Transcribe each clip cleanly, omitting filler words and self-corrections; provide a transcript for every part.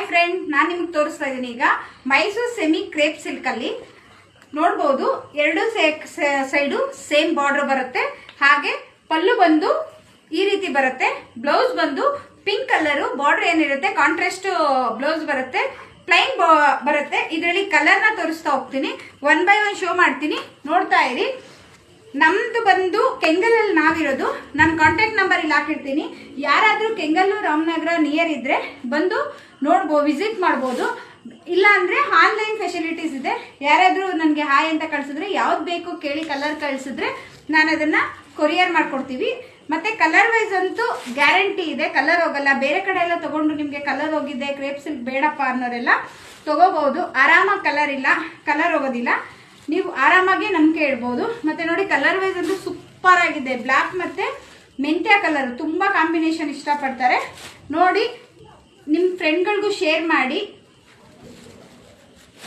Friend, ನಾನು ನಿಮಗೆ ತೋರಿಸ್ತಾ ಇದ್ದೀನಿ ಈಗ ಮೈಸೂರು ಸೆಮಿ ಕ್ರೇಪ್ ಸಿಲ್ಕ್ ಅಲ್ಲಿ ನೋಡಬಹುದು. ಎರಡು ಸೈಡು ಸೇಮ್ ಬಾರ್ಡರ್ ಬರುತ್ತೆ. ಹಾಗೆ ಪಲ್ಲು ಬಂದು ಈ ರೀತಿ ಬರುತ್ತೆ. ಬ್ಲೌಸ್ ಬಂದು ಪಿಂಕ್ ಕಲರ್ ಬಾರ್ಡರ್ ಏನಿರುತ್ತೆ ಕಾಂಟ್ರಾಸ್ಟ್ ಬ್ಲೌಸ್ ಬರುತ್ತೆ. ಪ್ಲೈನ್ ಬರುತ್ತೆ. ಇದರಲ್ಲಿ ಕಲರ್ ನ ತೋರಿಸ್ತಾ ಹೋಗ್ತೀನಿ, 1 by 1 ಶೋ ಮಾಡ್ತೀನಿ, ನೋಡ್ತಾ ಇರಿ. ನಮ್ದು ಬಂದು ಕೆಂಗಲಲ್ಲಿ ನಾವಿರೋದು. ನನ್ನ ಕಾಂಟ್ಯಾಕ್ಟ್ ನಂಬರ್ ಇಲ್ಲಿ ಹಾಕಿರ್ತೀನಿ. ಯಾರಾದ್ರೂ ಕೆಂಗಲ್ಲು ರಾಮನಗರ ನಿಯರ್ ಇದ್ರೆ ಬಂದು ನೋಡ್ಬೋದು, ವಿಸಿಟ್ ಮಾಡ್ಬೋದು. ಇಲ್ಲ ಅಂದ್ರೆ ಆನ್ಲೈನ್ ಫೆಸಿಲಿಟೀಸ್ ಇದೆ. ಯಾರಾದ್ರೂ ನನಗೆ ಹಾಯ್ ಅಂತ ಕಳ್ಸಿದ್ರೆ ಯಾವ್ದು ಬೇಕು ಕೇಳಿ ಕಲರ್ ಕಳ್ಸಿದ್ರೆ ನಾನು ಅದನ್ನ ಕೊರಿಯರ್ ಮಾಡ್ಕೊಡ್ತೀವಿ. ಮತ್ತೆ ಕಲರ್ ವೈಸ್ ಅಂತೂ ಗ್ಯಾರಂಟಿ ಇದೆ, ಕಲರ್ ಹೋಗಲ್ಲ. ಬೇರೆ ಕಡೆ ಎಲ್ಲ ತಗೊಂಡು ನಿಮ್ಗೆ ಕಲರ್ ಹೋಗಿದೆ, ಕ್ರೇಪ್ ಸಿಲ್ಕ್ ಬೇಡಪ್ಪ ಅನ್ನೋರೆಲ್ಲ ತಗೋಬಹುದು. ಆರಾಮಾಗಿ ಕಲರ್ ಇಲ್ಲ, ಕಲರ್ ಹೋಗೋದಿಲ್ಲ, ನೀವು ಆರಾಮಾಗಿ ನಂಬಿಕೆ ಇಡ್ಬೋದು. ಮತ್ತೆ ನೋಡಿ ಕಲರ್ ವೈಸ್ ಅಂತೂ ಸೂಪರ್ ಆಗಿದೆ. ಬ್ಲಾಕ್ ಮತ್ತೆ ಮೆಂತ್ಯ ಕಲರ್ ತುಂಬಾ ಕಾಂಬಿನೇಷನ್ ಇಷ್ಟಪಡ್ತಾರೆ. ನೋಡಿ ನಿಮ್ಮ ಫ್ರೆಂಡ್ಗಳಿಗೂ ಶೇರ್ ಮಾಡಿ.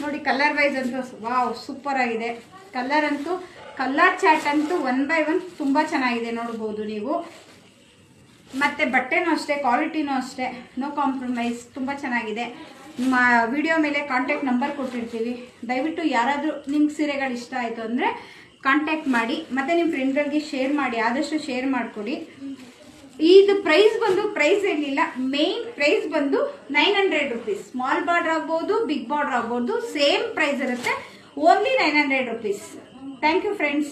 ನೋಡಿ ಕಲರ್ ವೈಸ್ ಅಂತೂ ವಾವ್ ಸೂಪರ್ ಆಗಿದೆ. ಕಲರ್ ಅಂತೂ ಕಲರ್ ಚಾಟ್ ಅಂತೂ 1 by 1 ತುಂಬಾ ಚೆನ್ನಾಗಿದೆ, ನೋಡಬಹುದು ನೀವು. ಮತ್ತೆ ಬಟ್ಟೆನೂ ಅಷ್ಟೇ, ಕ್ವಾಲಿಟಿನೂ ಅಷ್ಟೇ, ನೋ ಕಾಂಪ್ರಮೈಸ್, ತುಂಬಾ ಚೆನ್ನಾಗಿದೆ. ವಿಡಿಯೋ ಮೇಲೆ ಕಾಂಟ್ಯಾಕ್ಟ್ ನಂಬರ್ ಕೊಟ್ಟಿರ್ತೀವಿ. ದಯವಿಟ್ಟು ಯಾರಾದರೂ ನಿಮ್ಗೆ ಸೀರೆಗಳು ಇಷ್ಟ ಆಯಿತು ಅಂದರೆ ಕಾಂಟ್ಯಾಕ್ಟ್ ಮಾಡಿ. ಮತ್ತು ನಿಮ್ಮ ಫ್ರೆಂಡ್ಗಳಿಗೆ ಶೇರ್ ಮಾಡಿ, ಆದಷ್ಟು ಶೇರ್ ಮಾಡಿಕೊಡಿ. ಇದು ಪ್ರೈಸ್ ಬಂದು ಪ್ರೈಸ್ ಏನಿಲ್ಲ, ಮೇನ್ ಪ್ರೈಸ್ ಬಂದು 900 ರುಪೀಸ್. ಸ್ಮಾಲ್ ಬಾರ್ಡರ್ ಆಗ್ಬೋದು, ಬಿಗ್ ಬಾರ್ಡರ್ ಆಗ್ಬೋದು, ಸೇಮ್ ಪ್ರೈಸ್ ಇರುತ್ತೆ. Only 900 rupees. Thank you friends.